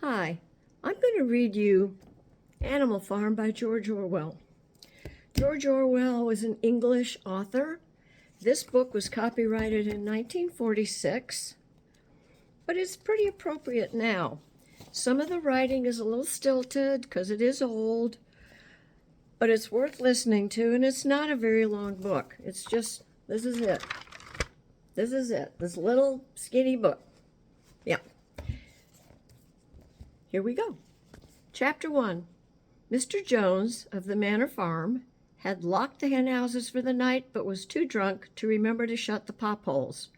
Hi, I'm going to read you Animal Farm by George Orwell. George Orwell was an English author. This book was copyrighted in 1946, but it's pretty appropriate now. Some of the writing is a little stilted because it is old, but it's worth listening to, and it's not a very long book. It's just, this is it. This is it. This little skinny book. Yeah. Here we go. Chapter 1. Mr. Jones of the Manor Farm had locked the hen houses for the night, but was too drunk to remember to shut the pop holes.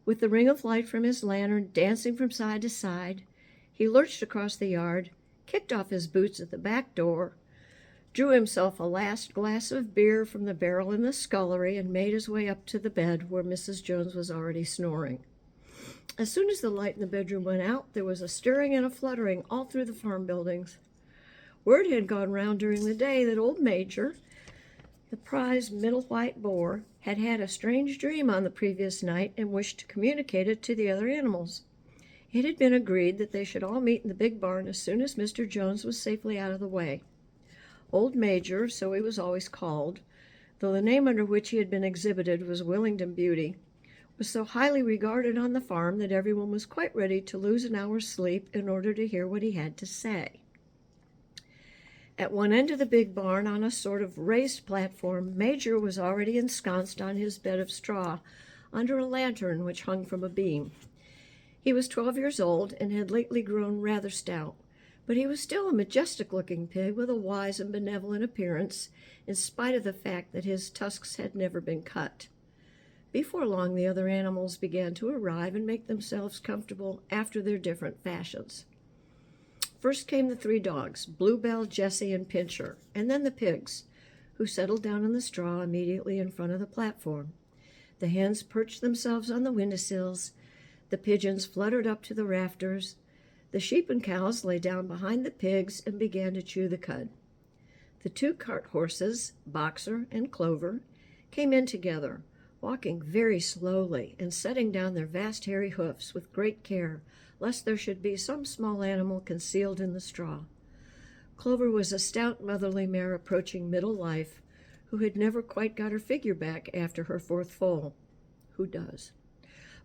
With the ring of light from his lantern dancing from side to side, he lurched across the yard, kicked off his boots at the back door, drew himself a last glass of beer from the barrel in the scullery, and made his way up to the bed where Mrs. Jones was already snoring. As soon as the light in the bedroom went out, there was a stirring and a fluttering all through the farm buildings. Word had gone round during the day that old Major, the prize middle white boar, had had a strange dream on the previous night and wished to communicate it to the other animals. It had been agreed that they should all meet in the big barn as soon as Mr. Jones was safely out of the way. Old Major, so he was always called, though the name under which he had been exhibited was Willingdon Beauty, was so highly regarded on the farm that everyone was quite ready to lose an hour's sleep in order to hear what he had to say. At one end of the big barn, on a sort of raised platform, Major was already ensconced on his bed of straw under a lantern which hung from a beam. He was 12 years old and had lately grown rather stout, but he was still a majestic-looking pig with a wise and benevolent appearance, in spite of the fact that his tusks had never been cut. Before long, the other animals began to arrive and make themselves comfortable after their different fashions. First came the 3 dogs, Bluebell, Jessie, and Pincher, and then the pigs, who settled down on the straw immediately in front of the platform. The hens perched themselves on the windowsills, the pigeons fluttered up to the rafters, the sheep and cows lay down behind the pigs and began to chew the cud. The 2 cart horses, Boxer and Clover, came in together, walking very slowly and setting down their vast hairy hoofs with great care, lest there should be some small animal concealed in the straw. Clover was a stout motherly mare approaching middle life, who had never quite got her figure back after her 4th foal. Who does?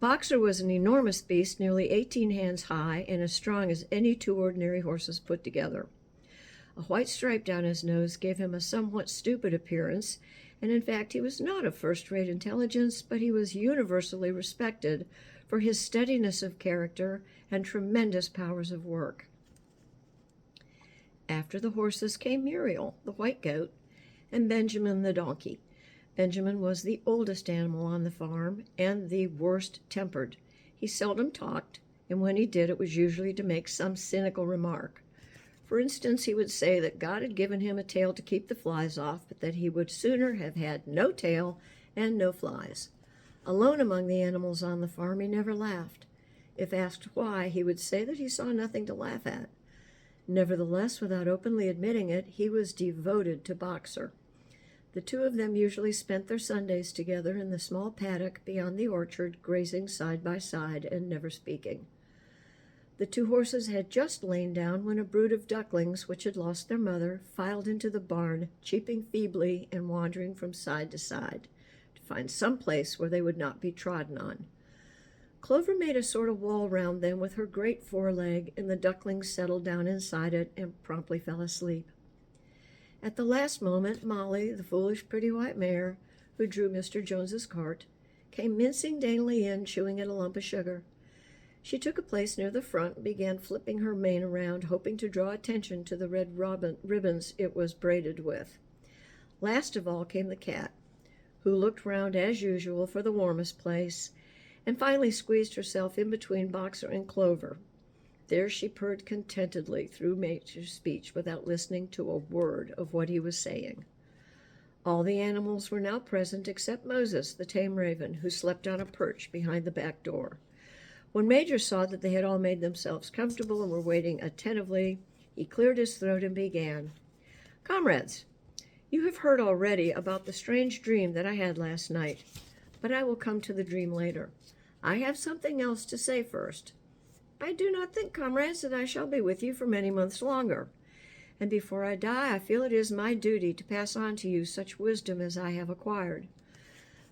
Boxer was an enormous beast, nearly 18 hands high and as strong as any 2 ordinary horses put together. A white stripe down his nose gave him a somewhat stupid appearance, and in fact he was not of first-rate intelligence, but he was universally respected for his steadiness of character and tremendous powers of work. After the horses came Muriel, the white goat, and Benjamin the donkey. Benjamin was the oldest animal on the farm and the worst-tempered. He seldom talked, and when he did, it was usually to make some cynical remark. For instance, he would say that God had given him a tail to keep the flies off, but that he would sooner have had no tail and no flies. Alone among the animals on the farm, he never laughed. If asked why, he would say that he saw nothing to laugh at. Nevertheless, without openly admitting it, he was devoted to Boxer. The 2 of them usually spent their Sundays together in the small paddock beyond the orchard, grazing side by side and never speaking. The 2 horses had just lain down when a brood of ducklings, which had lost their mother, filed into the barn, cheeping feebly and wandering from side to side, to find some place where they would not be trodden on. Clover made a sort of wall round them with her great foreleg, and the ducklings settled down inside it and promptly fell asleep. At the last moment, Molly, the foolish pretty white mare, who drew Mr. Jones's cart, came mincing daintily in, chewing at a lump of sugar. She took a place near the front and began flipping her mane around, hoping to draw attention to the red ribbons it was braided with. Last of all came the cat, who looked round as usual for the warmest place, and finally squeezed herself in between Boxer and Clover. There she purred contentedly through Major's speech without listening to a word of what he was saying. All the animals were now present except Moses, the tame raven, who slept on a perch behind the back door. When Major saw that they had all made themselves comfortable and were waiting attentively, he cleared his throat and began. "Comrades, you have heard already about the strange dream that I had last night, but I will come to the dream later. I have something else to say first. I do not think, comrades, that I shall be with you for many months longer. And before I die, I feel it is my duty to pass on to you such wisdom as I have acquired.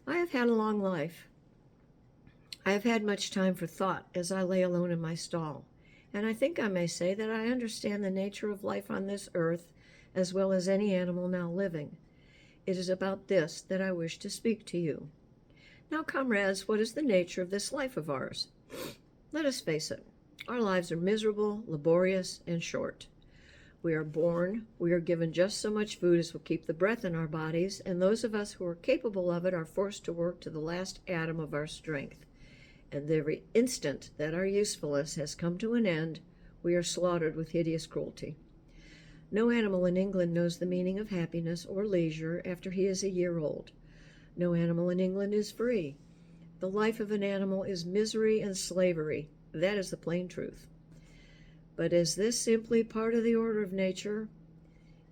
I have had a long life. I have had much time for thought as I lay alone in my stall, and I think I may say that I understand the nature of life on this earth as well as any animal now living. It is about this that I wish to speak to you. Now, comrades, what is the nature of this life of ours? Let us face it. Our lives are miserable, laborious, and short. We are born, we are given just so much food as will keep the breath in our bodies, and those of us who are capable of it are forced to work to the last atom of our strength. And every instant that our usefulness has come to an end, we are slaughtered with hideous cruelty. No animal in England knows the meaning of happiness or leisure after he is a year old. No animal in England is free. The life of an animal is misery and slavery. That is the plain truth. But is this simply part of the order of nature?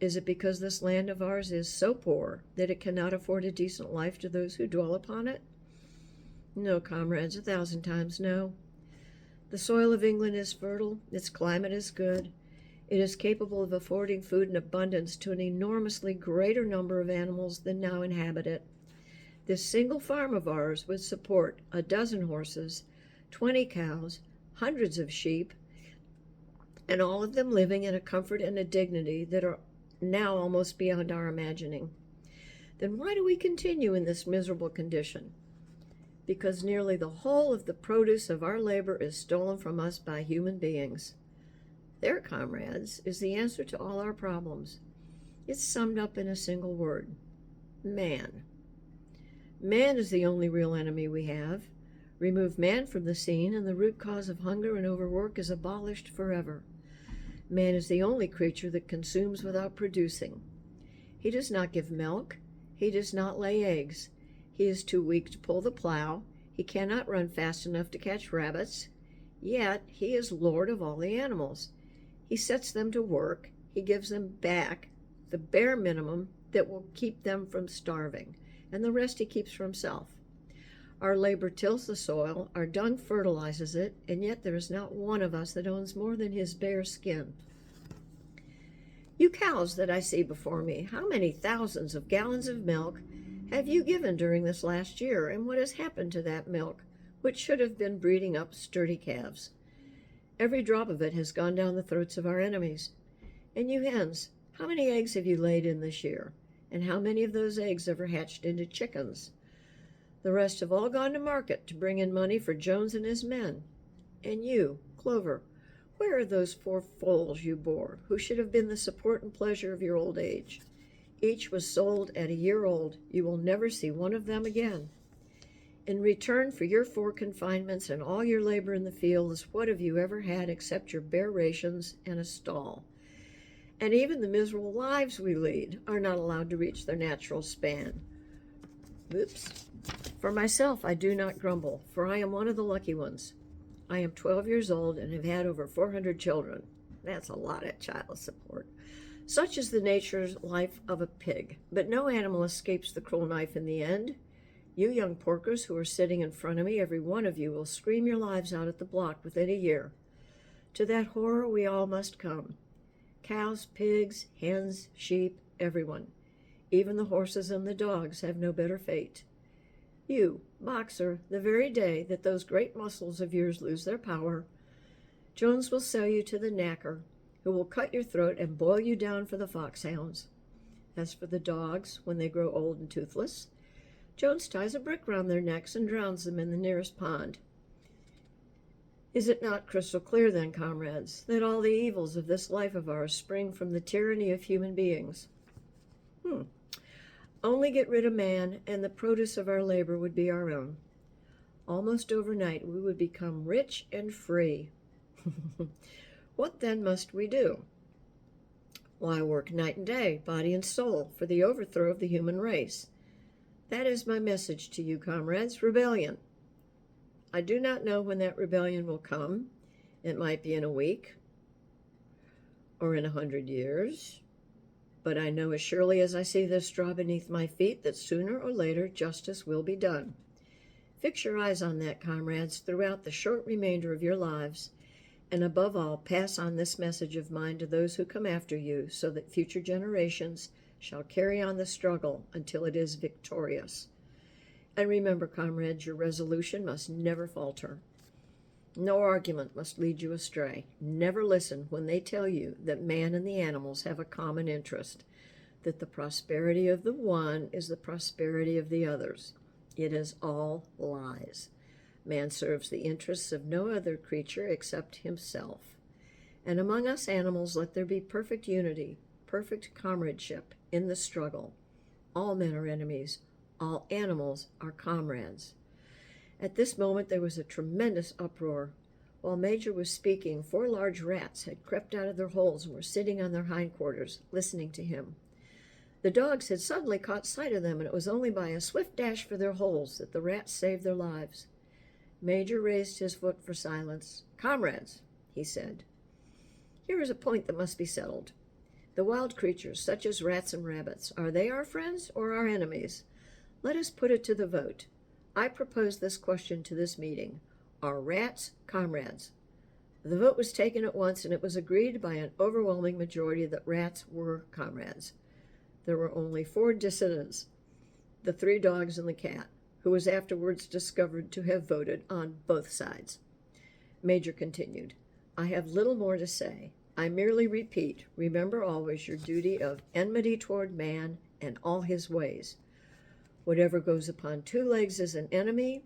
Is it because this land of ours is so poor that it cannot afford a decent life to those who dwell upon it? No, comrades, 1,000 times no. The soil of England is fertile, its climate is good. It is capable of affording food in abundance to an enormously greater number of animals than now inhabit it. This single farm of ours would support 12 horses, 20 cows, hundreds of sheep, and all of them living in a comfort and a dignity that are now almost beyond our imagining. Then why do we continue in this miserable condition? Because nearly the whole of the produce of our labor is stolen from us by human beings. There, comrades, is the answer to all our problems. It's summed up in a single word: man. Man is the only real enemy we have. Remove man from the scene, and the root cause of hunger and overwork is abolished forever. Man is the only creature that consumes without producing. He does not give milk. He does not lay eggs. He is too weak to pull the plow. He cannot run fast enough to catch rabbits. Yet he is lord of all the animals. He sets them to work. He gives them back the bare minimum that will keep them from starving, and the rest he keeps for himself. Our labor tills the soil, our dung fertilizes it, and yet there is not one of us that owns more than his bare skin. You cows that I see before me, how many thousands of gallons of milk have you given during this last year, and what has happened to that milk, which should have been breeding up sturdy calves? Every drop of it has gone down the throats of our enemies. And you hens, how many eggs have you laid in this year, and how many of those eggs ever hatched into chickens? The rest have all gone to market to bring in money for Jones and his men. And you, Clover, where are those 4 foals you bore, who should have been the support and pleasure of your old age? Each was sold at a year old. You will never see one of them again. In return for your 4 confinements and all your labor in the fields, what have you ever had except your bare rations and a stall? And even the miserable lives we lead are not allowed to reach their natural span. Oops. For myself, I do not grumble, for I am one of the lucky ones. I am 12 years old and have had over 400 children. That's a lot of child support. Such is the nature's life of a pig, but no animal escapes the cruel knife in the end. You young porkers who are sitting in front of me, every one of you will scream your lives out at the block within a year. To that horror we all must come. Cows, pigs, hens, sheep, everyone. Even the horses and the dogs have no better fate. You, boxer, the very day that those great muscles of yours lose their power, Jones will sell you to the knacker, who will cut your throat and boil you down for the foxhounds. As for the dogs, when they grow old and toothless, Jones ties a brick round their necks and drowns them in the nearest pond. Is it not crystal clear, then, comrades, that all the evils of this life of ours spring from the tyranny of human beings? Only get rid of man, and the produce of our labor would be our own. Almost overnight, we would become rich and free. What then must we do? Why, work night and day, body and soul, for the overthrow of the human race. That is my message to you, comrades: rebellion. I do not know when that rebellion will come. It might be in a week or in 100 years. But I know as surely as I see this straw beneath my feet that sooner or later justice will be done. Fix your eyes on that, comrades, throughout the short remainder of your lives, And above all, pass on this message of mine to those who come after you, so that future generations shall carry on the struggle until it is victorious. And remember, comrades, your resolution must never falter. No argument must lead you astray. Never listen when they tell you that man and the animals have a common interest, that the prosperity of the one is the prosperity of the others. It is all lies. Man serves the interests of no other creature except himself. And among us animals let there be perfect unity, perfect comradeship in the struggle. All men are enemies. All animals are comrades. At this moment there was a tremendous uproar. While Major was speaking, 4 large rats had crept out of their holes and were sitting on their hindquarters, listening to him. The dogs had suddenly caught sight of them, and it was only by a swift dash for their holes that the rats saved their lives. Major raised his foot for silence. "Comrades," he said, "here is a point that must be settled. The wild creatures, such as rats and rabbits, are they our friends or our enemies? Let us put it to the vote. I propose this question to this meeting. Are rats comrades?" The vote was taken at once, and it was agreed by an overwhelming majority that rats were comrades. There were only 4 dissidents, the 3 dogs and the cat, who was afterwards discovered to have voted on both sides. Major continued, "I have little more to say. I merely repeat, remember always your duty of enmity toward man and all his ways. Whatever goes upon 2 legs is an enemy.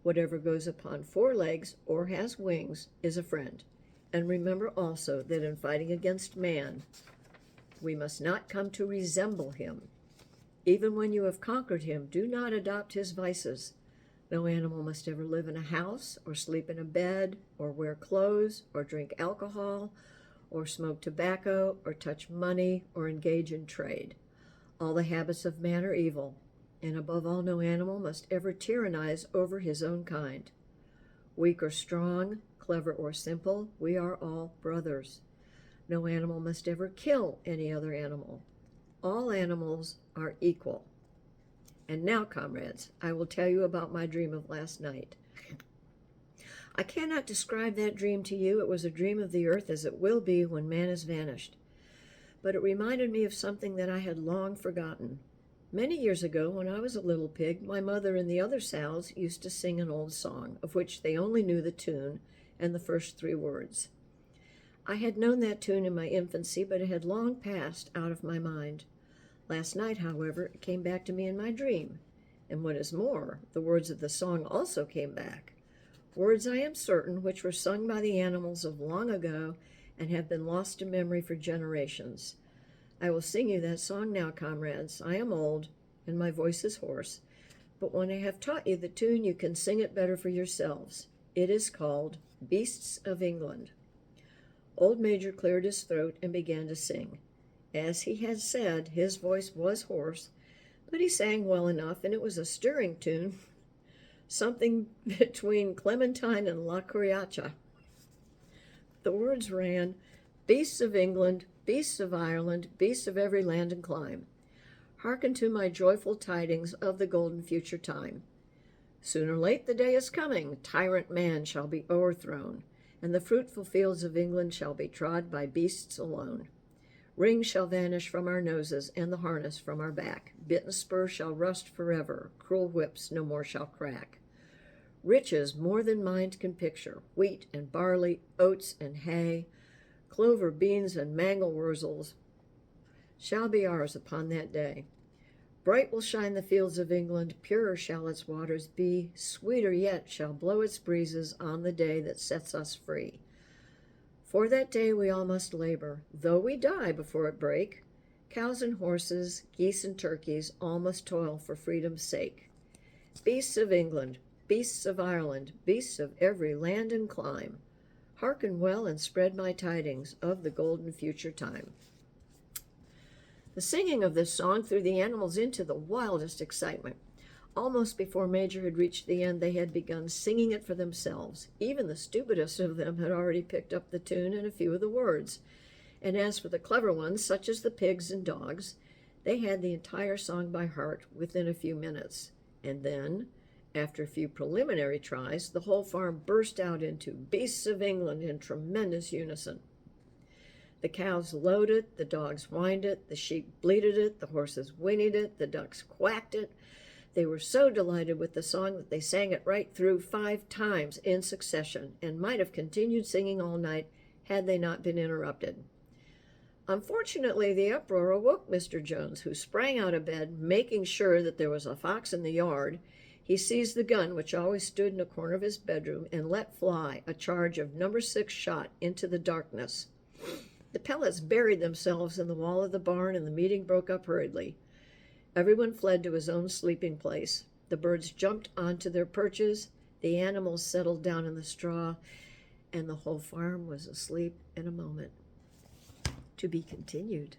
Whatever goes upon 4 legs or has wings is a friend. And remember also that in fighting against man, we must not come to resemble him. Even when you have conquered him, do not adopt his vices. No animal must ever live in a house, or sleep in a bed, or wear clothes, or drink alcohol, or smoke tobacco, or touch money, or engage in trade. All the habits of man are evil, and above all, no animal must ever tyrannize over his own kind. Weak or strong, clever or simple, we are all brothers. No animal must ever kill any other animal. All animals are equal. And now, comrades, I will tell you about my dream of last night. I cannot describe that dream to you. It was a dream of the earth as it will be when man is vanished. But it reminded me of something that I had long forgotten. Many years ago, when I was a little pig, my mother and the other sows used to sing an old song, of which they only knew the tune and the first 3 words. I had known that tune in my infancy, but it had long passed out of my mind. Last night, however, it came back to me in my dream, and what is more, the words of the song also came back. Words, I am certain, which were sung by the animals of long ago and have been lost to memory for generations. I will sing you that song now, comrades. I am old, and my voice is hoarse, but when I have taught you the tune, you can sing it better for yourselves. It is called Beasts of England. Old Major cleared his throat and began to sing. As he had said, his voice was hoarse, but he sang well enough, and it was a stirring tune, something between Clementine and La Curiacha. The words ran, "Beasts of England, beasts of Ireland, beasts of every land and clime, hearken to my joyful tidings of the golden future time. Soon or late the day is coming, tyrant man shall be o'erthrown, and the fruitful fields of England shall be trod by beasts alone. Rings shall vanish from our noses, and the harness from our back. Bitten spurs shall rust forever, cruel whips no more shall crack. Riches more than mind can picture, wheat and barley, oats and hay, clover, beans, and mangel wurzels shall be ours upon that day. Bright will shine the fields of England, purer shall its waters be, sweeter yet shall blow its breezes on the day that sets us free. For that day we all must labor, though we die before it break. Cows and horses, geese and turkeys, all must toil for freedom's sake. Beasts of England, beasts of Ireland, beasts of every land and clime, hearken well and spread my tidings of the golden future time." The singing of this song threw the animals into the wildest excitement. Almost before Major had reached the end, they had begun singing it for themselves. Even the stupidest of them had already picked up the tune and a few of the words. And as for the clever ones, such as the pigs and dogs, they had the entire song by heart within a few minutes. And then, After a few preliminary tries, the whole farm burst out into Beasts of England in tremendous unison. The cows lowed it, the dogs whined it, the sheep bleated it, the horses whinnied it, the ducks quacked it. They were so delighted with the song that they sang it right through 5 times in succession, and might have continued singing all night had they not been interrupted. Unfortunately, the uproar awoke Mr. Jones, who sprang out of bed, making sure that there was a fox in the yard. He seized the gun, which always stood in a corner of his bedroom, and let fly a charge of No. 6 shot into the darkness. The pellets buried themselves in the wall of the barn, and the meeting broke up hurriedly. Everyone fled to his own sleeping place. The birds jumped onto their perches, the animals settled down in the straw, and the whole farm was asleep in a moment. To be continued.